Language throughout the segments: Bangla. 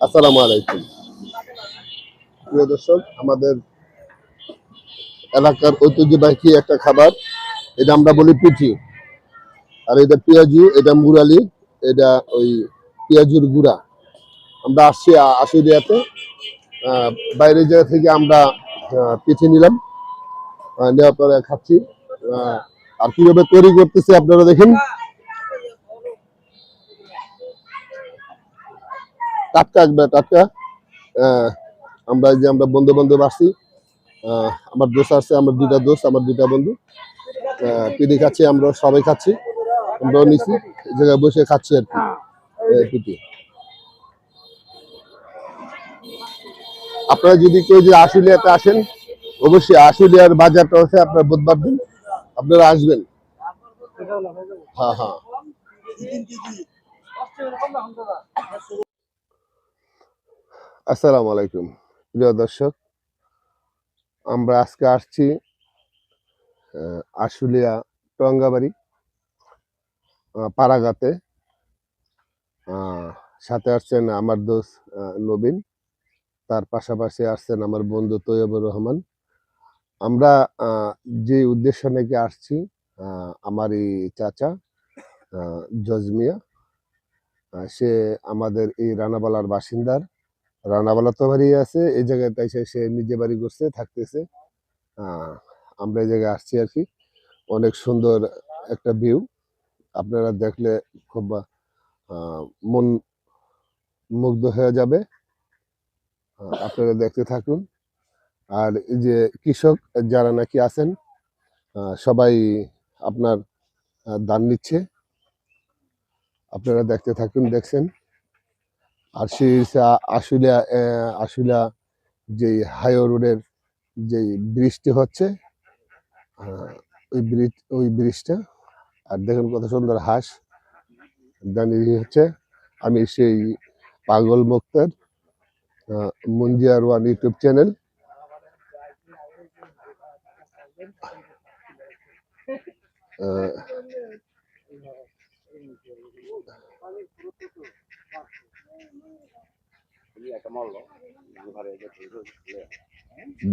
আসসালামু আলাইকুম প্রিয় দর্শক, আমাদের এলাকার ঐতিহ্যবাহী একটা খাবার, এটা আমরা বলি পিঠি। আর এটা পেঁয়াজু, এটা মুরালি, এটা ওই পেঁয়াজুর গুঁড়া। আমরা আসছি আশুলিয়াতে, বাইরের জায়গা থেকে আমরা পিঠি নিলাম, নেওয়ার পরে খাচ্ছি। আর কিভাবে তৈরি করতেছি আপনারা দেখেন, টাটকা একবার টাটকা। আমরা বন্ধু বান্ধব আসছি, আমার দোষ আসছে, আমার দুইটা দোষ, আমার দুইটা বন্ধু পিঠি খাচ্ছি, আমরা সবাই খাচ্ছি, আমরাও নিচ্ছি, এই জায়গায় বসে খাচ্ছি আর কি পিঠি। আপনারা যদি কেউ যদি আশুলিয়াতে আসেন, অবশ্যই আশুলিয়ার বাজারটা হচ্ছে আপনার বুধবার দিন আপনারা আসবেন। হ্যাঁ হ্যাঁ, আসসালামু আলাইকুম প্রিয় দর্শক, আমরা আজকে আসছি আশুলিয়া টঙ্গাবাড়ি পাড়াগাতে। সাথে আসছেন আমার দোস্ত নবীন, তার পাশাপাশি আসছেন আমার বন্ধু তৈয়বুর রহমান। আমরা যে উদ্দেশ্য নাকি আসছি, আমার এই চাচা জজমিয়া, সে আমাদের এই রানাবালার বাসিন্দার। রানাবালা তো বাড়ি আছে, এই জায়গায় তাই সে নিজে বাড়ি করছে, থাকতেছে। আমরা এই জায়গায় আসছি আর কি। অনেক সুন্দর একটা ভিউ, আপনারা দেখলে খুব মন মুগ্ধ হয়ে যাবে। আপনারা দেখতে থাকুন। আর এই যে কৃষক যারা নাকি আছেন, সবাই আপনার দান নিচ্ছে, আপনারা দেখতে থাকুন, দেখছেন। আর সেই আশুলিয়া আশুলিয়া যে হাইওয়ে রোডের যে ব্রিজটি হচ্ছে, ওই ব্রিজটা। আর দেখুন কত সুন্দর হাঁস দাঁড়িয়ে হচ্ছে। আমি সেই পাগল মুক্তার মুঞ্জিয়ার ওয়ান ইউটিউব চ্যানেল।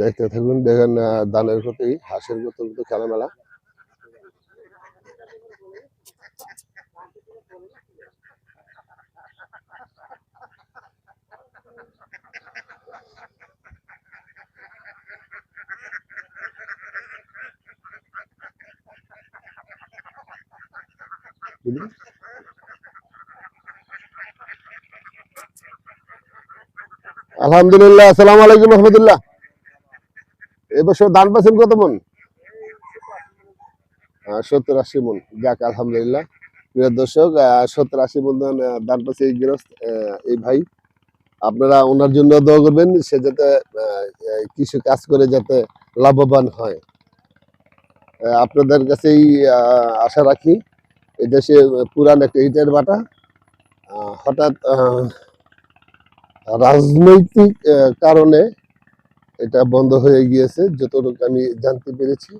দেখতে থাকুন, দেখেন দানের প্রতি হাঁসের কত খেলামেলা। আলহামদুলিল্লাহ, আসসালামু আলাইকুম রহমতুল্লাহ। এবছর ধান পাচ্ছেন কত মন? 70-80 মন। যাক আলহামদুলিল্লাহ। প্রিয় দর্শক, 70-80 মন ধান পাচ্ছে এই গৃহস্থ, এই ভাই। আপনারা ওনার জন্য দোয়া করবেন, সে যাতে কৃষি কাজ করে যাতে লাভবান হয়। আপনাদের কাছেই আশা রাখি। এটা সে পুরান একটা ইটের বাটা, হঠাৎ রাজনৈতিক কারণে এটা বন্ধ হয়ে গিয়েছে, যতটুকু আমি জানতে পেরেছি।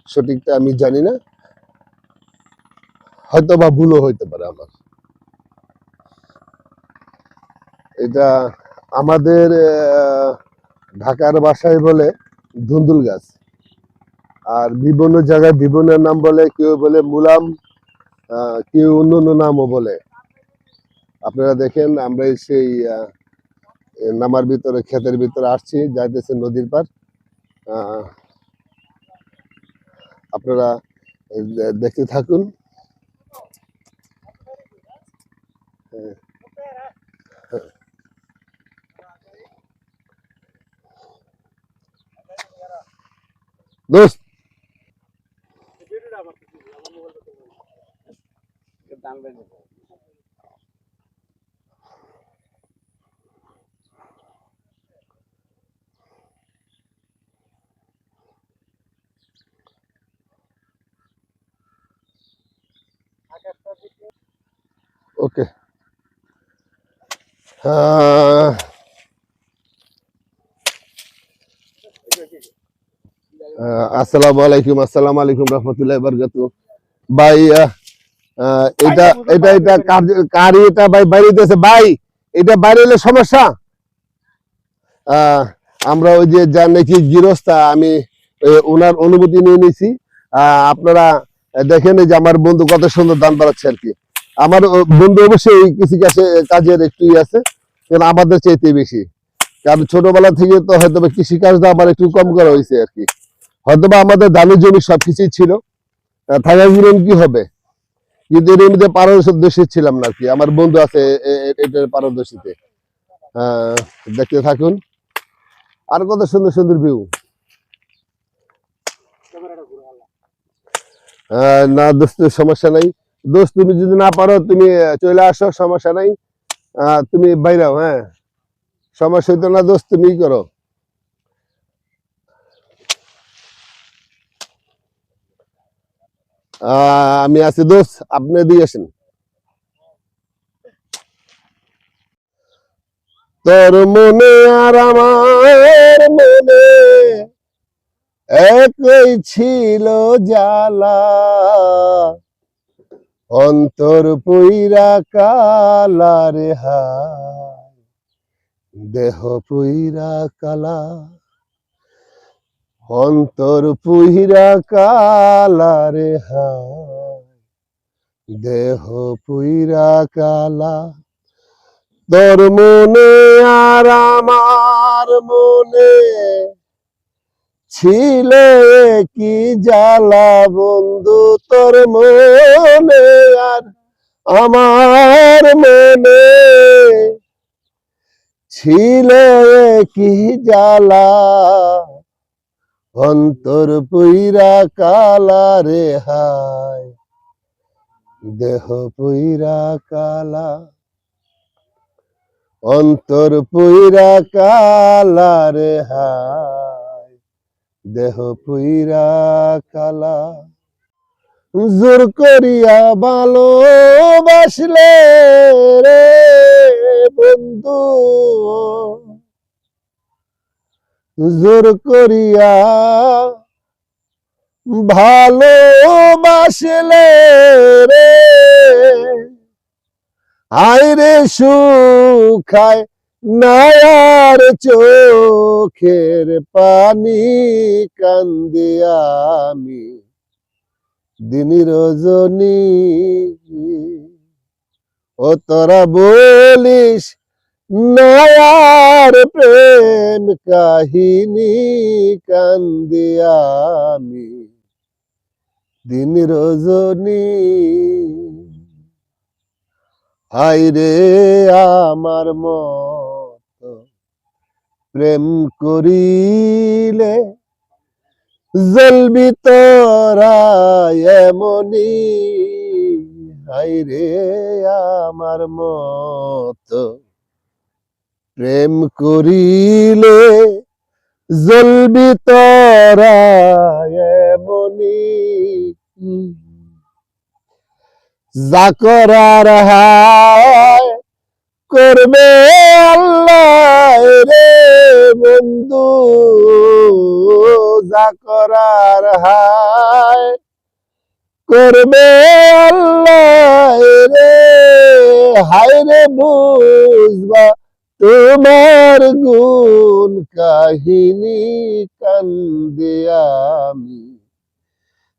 সঠিকটা আমি জানি না, হয়তো বা ভুলও হইতে পারে আমার। এটা আমাদের ঢাকার ভাষায় বলে ধুন্দুল গাছ, আর বিভিন্ন জায়গায় বিভিন্ন নাম বলে, কেউ বলে মুলাম, কেউ অন্য অন্য নামও বলে। আপনারা দেখেন, আমরা সেই নামার ভিতরে, ক্ষেতের ভিতরে আসছি, যাইতেছে নদীর পার। আপনারা দেখতে থাকুন। দোস্ত, ওকে। আসসালামু আলাইকুম, আসসালামু আলাইকুম রহমতুল্লাহ বারকাতুহু। ভাই এটা এটা এটা কার এটা ভাই বাইরেতেছে ভাই, এটা বাইরে এলে সমস্যা। আমরা ওই যে যার নাকি গৃহস্থা, আমি ওনার অনুমতি নিয়ে নিয়েছি। আপনারা দেখেন এই যে আমার বন্ধু কত সুন্দর ধান বাড়াচ্ছে আর কি। আমার বন্ধু অবশ্যই কৃষি কাজের একটু আছে, কিন্তু আমাদের চাইতে বেশি, কারণ ছোটবেলা থেকে তো হয়তো কৃষি কাজটা আমার একটু কম করা হয়েছে আর কি। হয়তোবা আমাদের ধানের জমি সবকিছুই ছিল, থাকা কি হবে, কিন্তু এর মধ্যে পারদর্শী ছিলাম না আর কি। আমার বন্ধু আছে এটার পারদর্শীতে। দেখতে থাকুন, আর কত সুন্দর সুন্দর ভিউ। না দোস্ত, সমস্যা নাই। দোস্ত তুমি যদি না পারো তুমি চলে আসো, সমস্যা নাই। তুমি বাইরাও, হ্যাঁ সমস্যা হইতো না দোস্ত, তুমি করো। আমি আছি দোস্ত, আপনি দিয়ে আসেন। তোর মনে আর আমার মনে একই ছিল জ্বালা, অন্তর পুইরা কালা রে হায়, দেহ পুইরা কালা, অন্তর পুইরা কালা রে হায়, দেহ পুইরা কালা। তোর মনে আর আমার মনে ছিল কি জ্বালা বন্ধু, তোর মনে আর আমার মনে ছিল কি জ্বালা, অন্তর পুইরা কালা রে হায়, দেহ পুইরা কালা, অন্তর পুইরা কালা রে হায়, দেহ পুইরা কালা। জোর করিয়া ভালোবাসলে রে বন্ধু, জোর করিয়া ভালোবাসলে রে, আইরে সুখায় নায়ার চোখের পানি, কান্দি আমি দিন রজনী। ও তোরা বলিস নায়ার প্রেম কাহিনী, কান্দি আমি দিন রজনী। হায়রে আমার মতো প্রেম করিলে জ্বলবি তোরা এমনি, হায়রে আমার মতো প্রেম করিলে জ্বলবি তোরা এমনি। যা করার হায় করবে আল্লাহ রে বন্ধু, যা করার হায় করবে আল্লাহ রে, হায় রে বুঝবা তোমার গুণ কাহিনী, কান্দে আমি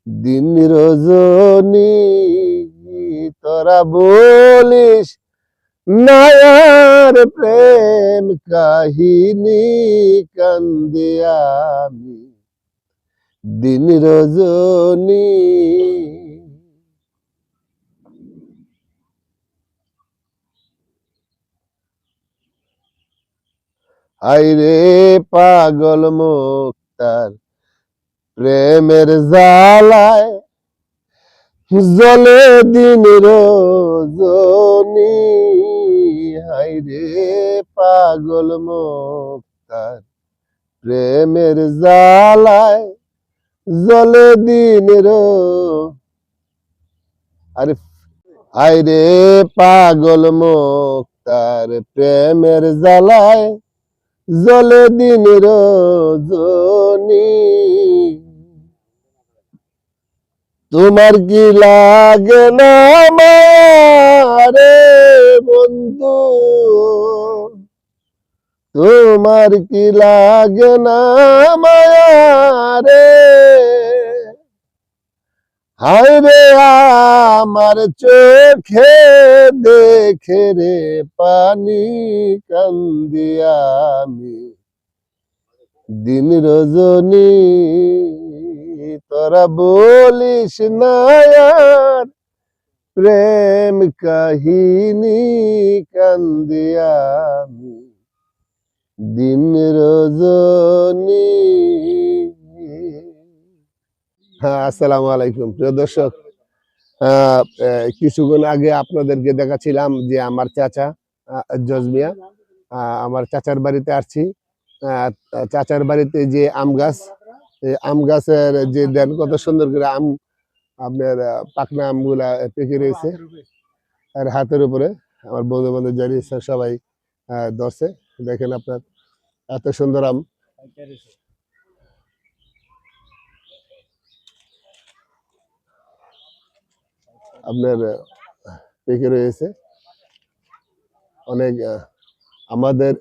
দিন রজনী। তোরা বলিস নায়ার প্রেম কাহিনী, কান্দে আমি দিন রজনী। আইরে পাগল মুক্তার প্রেমের জ্বালায় জলে দিন রজনী, হায়রে পাগল মুক্তার প্রেমের জ্বালায় জলে দিন আরে, হায়রে পাগল মুক্তার প্রেমের জ্বালায় জলে দিন রজনী। তোমার কি লাগে না মায়া রে বন্ধু, তোমার কি লাগে না মায়া রে, হায় রে আমার চোখে দেখে রে পানি কান্দি আমি দিন রজনী, তোরা বলিস না আর প্রেম কাহিনী কান্দি আমি দিন রজনী। হ্যাঁ, আসসালামু আলাইকুম প্রিয় দর্শক। কিছুক্ষণ আগে আপনাদেরকে দেখাচ্ছিলাম যে আমার চাচা জজ মিয়া, আমার চাচার বাড়িতে আসছি। চাচার বাড়িতে যে আম গাছ, এই আম গাছের যে দেন কত সুন্দর করে আম, আপনার পাকনা আমগুলা পেকে রয়েছে আর হাতের উপরে আমার বন্ধু বান্ধব জানিয়ে সবাই ধরছে। দেখেন আপনার এত সুন্দর আম, আপনার পেকে রয়েছে অনেক। আমাদের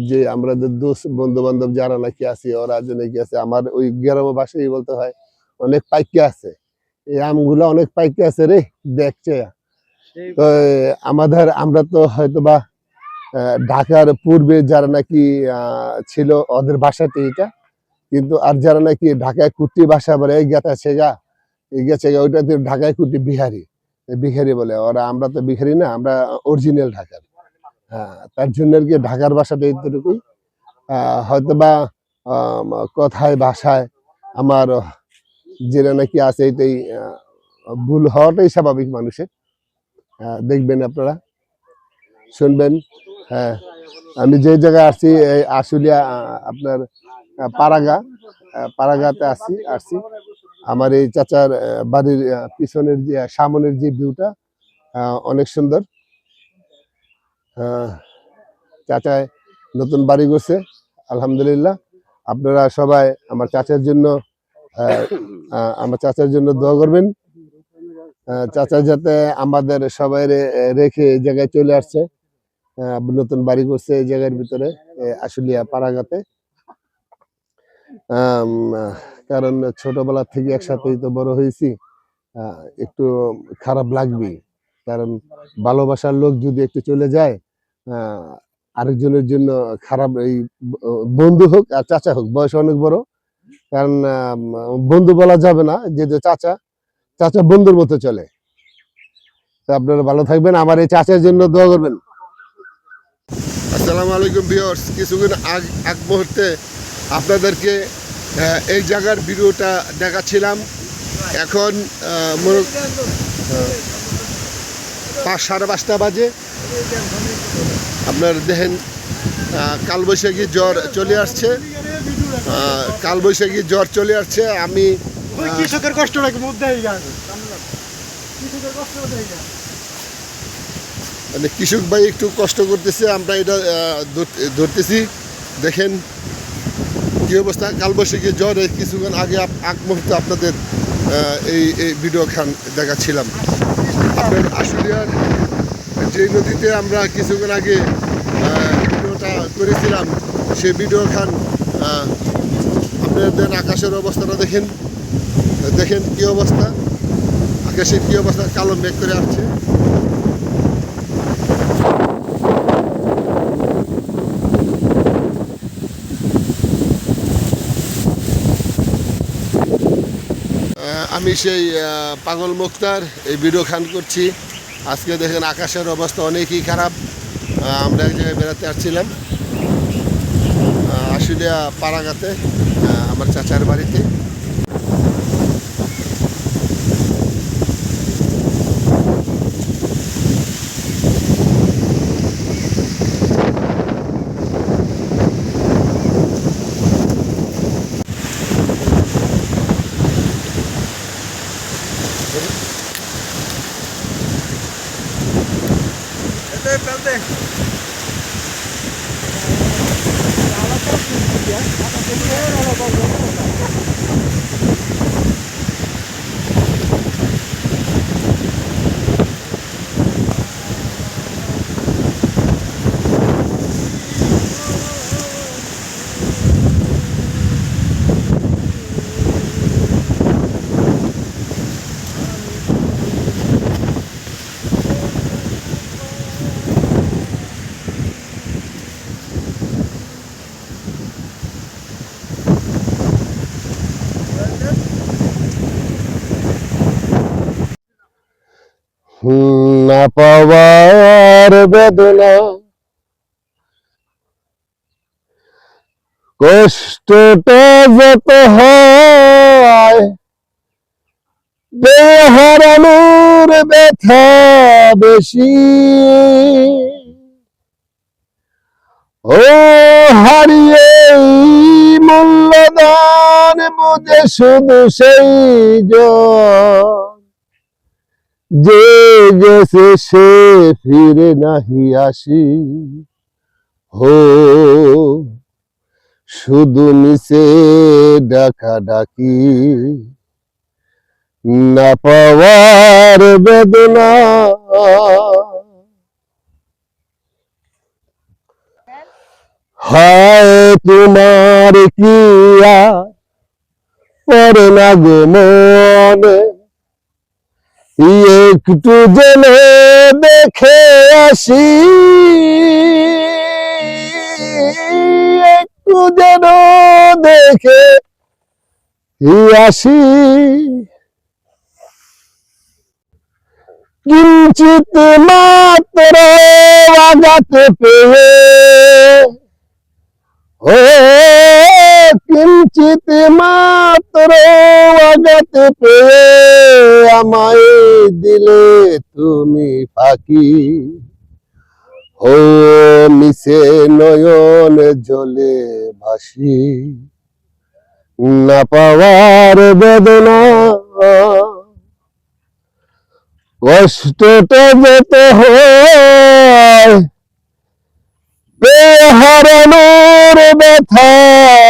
যে আমাদের দোস্ত বন্ধু বান্ধব যারা নাকি আছে, ওরা যে নাকি আছে আমার ওই গ্রামের বাসায় বলতে হয় অনেক পাইকে আছে, এই আমগুলা অনেক পাইকে আছে রে দেখছে। তো আমাদের আমরা তো হয়তো বা ঢাকার পূর্বে যারা নাকি ছিল ওদের ভাষাতে এটা, কিন্তু আর যারা নাকি ঢাকায় কুটি ভাষা বলে এই গেতা ছেগা, এই গেছে ওইটা ঢাকায় কুটি বিহারি, বিহারি বলে ওরা। আমরা তো বিহারি না, আমরা অরিজিনাল ঢাকার। হ্যাঁ, তার জন্য আর কি ঢাকার ভাষাটা এইটুকুই। হয়তো বা কথায় ভাষায় আমার যেটা নাকি আছে এটাই ভুল হওয়াটাই স্বাভাবিক মানুষের। দেখবেন আপনারা, শুনবেন। হ্যাঁ, আমি যে জায়গায় আসছি এই আশুলিয়া, আপনার পাড়াগা, পাড়াগাতে আসছি। আমার এই চাচার বাড়ির পিছনের যে সামনের যে ভিউটা অনেক সুন্দর। চাচায় নতুন বাড়ি করছে, আলহামদুলিল্লাহ। আপনারা সবাই আমার চাচার জন্য দোয়া করবেন। চাচা যাতে আমাদের সবাই রেখে এই জায়গায় চলে আসছে, নতুন বাড়ি করছে এই জায়গার ভিতরে আশুলিয়া পাড়াগাতে। কারণ ছোটবেলা থেকে একসাথেই তো বড় হয়েছি, একটু খারাপ লাগবেই। কারণ ভালোবাসার লোক যদি একটু চলে যায়, আরেকজনের জন্য খারাপ। এই বন্ধু হোক আর চাচা হোক, বয়স অনেক বড়, কারণ বন্ধু বলা যাবে না, যে চাচা চাচা বন্ধুর মতো চলে। তো আপনারা ভালো থাকবেন, আমার এই চাচার জন্য দোয়া করবেন। আসসালামু আলাইকুম ভিউয়ার্স। কিছুক্ষণ আগ মুহূর্তে আপনাদেরকে এই জায়গার ভিডিওটা দেখাচ্ছিলাম। এখন 5:30 বাজে। আপনার দেখেন কালবৈশাখী জ্বর চলে আসছে, কালবৈশাখী জ্বর চলে আসছে। আমি কৃষকের কষ্ট লাগে মানে কৃষক ভাই একটু কষ্ট করতেছে, আমরা এটা ধরতেছি। দেখেন কি অবস্থা, কালবৈশাখী জ্বর। কিছুক্ষণ আগে আগ মুহূর্তে আপনাদের এই ভিডিও খান দেখাচ্ছিলাম। আপনার আশুলিয়ার যে নদীতে আমরা কিছুক্ষণ আগে ভিডিওটা করেছিলাম, সেই ভিডিও খান আপনাদের আকাশের অবস্থাটা দেখেন। দেখেন কি অবস্থা, আকাশের কি অবস্থা, কালো মেঘ করে আসছে। আমি সেই পাগল মুক্তার এই ভিডিও খান করছি। আজকে দেখেন আকাশের অবস্থা অনেকই খারাপ। আমরা এক জায়গায় বেড়াতে আসছিলাম আশুলিয়া পাড়াগাতে, আমার চাচার বাড়িতে। না পাওয়ার বেদনা কষ্টটা যত হয় হারানোর ব্যথা বেশি ও হারিয়ে মূল্যদান বুঝে শুধু সেই জন যে গেছে সে ফিরে নাহি আসি হো শুধু মিশে ডাকা ডাকি না পাওয়ার বেদনা হায় তোমার কি আর পরে না গো মনে একটু যেন দেখে আসি একটু যেন দেখে আসি কিঞ্চিত মাত্র আঘাত পেয়ে ও কিঞ্চিত মাত্র আঘাত পেয়ে আমায় দিলে তুমি ফাঁকি ও মিশে নয়ন জলে ভাসি না পাওয়ার বেদনা কষ্টটা যত হয় হারানোর ব্যথা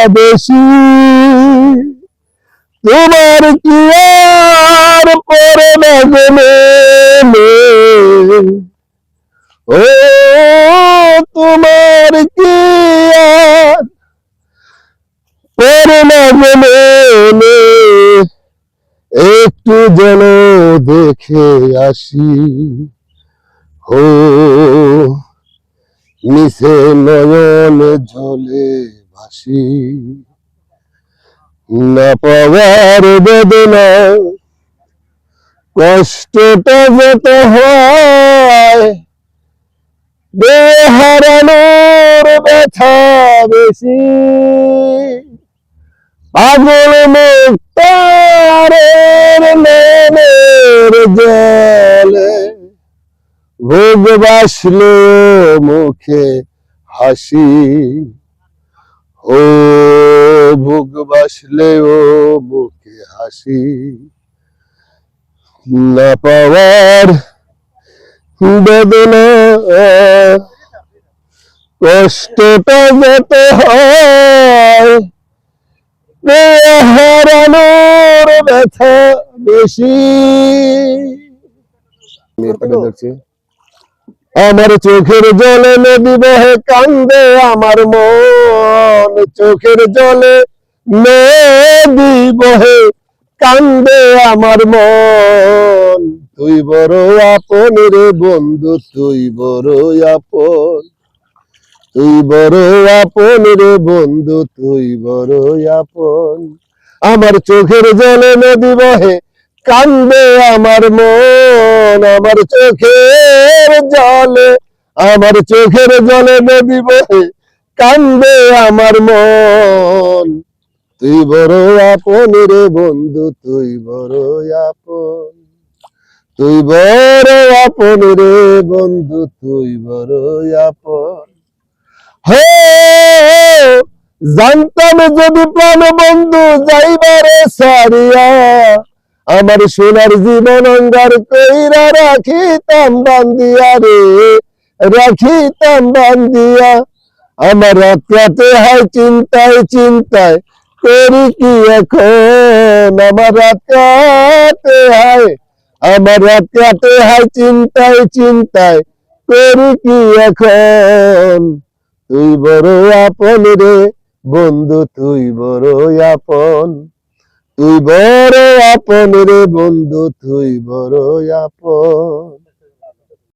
বেশি তোমার কি আর পরে না গেলে ও তোমার কি আর পরে না গেলে একটু যেন দেখে আসি হো মিশে নয়ন ঝলে ভাসি না পাওয়ার বেদনা কষ্টটা যত হয় হারানোর ব্যথা বেশি পাগল মুক্তারের নামের জলে ভোগ বাসলে মুখে হাসি ও ভোগ বাসলে ও মুখে হাসি না পাওয়ার বেদনা কষ্টটা যত হয় হারানোর ব্যথা বেশি আমার চোখের জলে নদী বহে কান্দে আমার মন চোখের জলে নদী বহে কান্দে আমার মন তুই বড় আপন রে বন্ধু তুই বড় আপন তুই বড় আপন রে বন্ধু তুই বড় আপন আমার চোখের জলে নদী বহে কান্দে আমার মন আমার চোখের জলে নদী বহে কান্দে আমার মন তুই বড় আপন রে বন্ধু তুই বড় আপন তুই বড় আপন রে বন্ধু তুই বড় আপন হে জানতাম যদি প্রাণ বন্ধু যাইবারে সারিয়া আমার সোনার জীবন অঙ্গার কইরা রাখিতাম বান্দিয়া রে রাখিতাম বান্দিয়া আমার রাত রাতে হয় চিন্তায় চিন্তায় করি কি এখন আমার রাত রাতে হয় চিন্তায় চিন্তায় করি কি এখন তুই বড় আপন রে বন্ধু তুই বড় আপন তুই বড় আপন রে বন্ধু তুই বড় আপন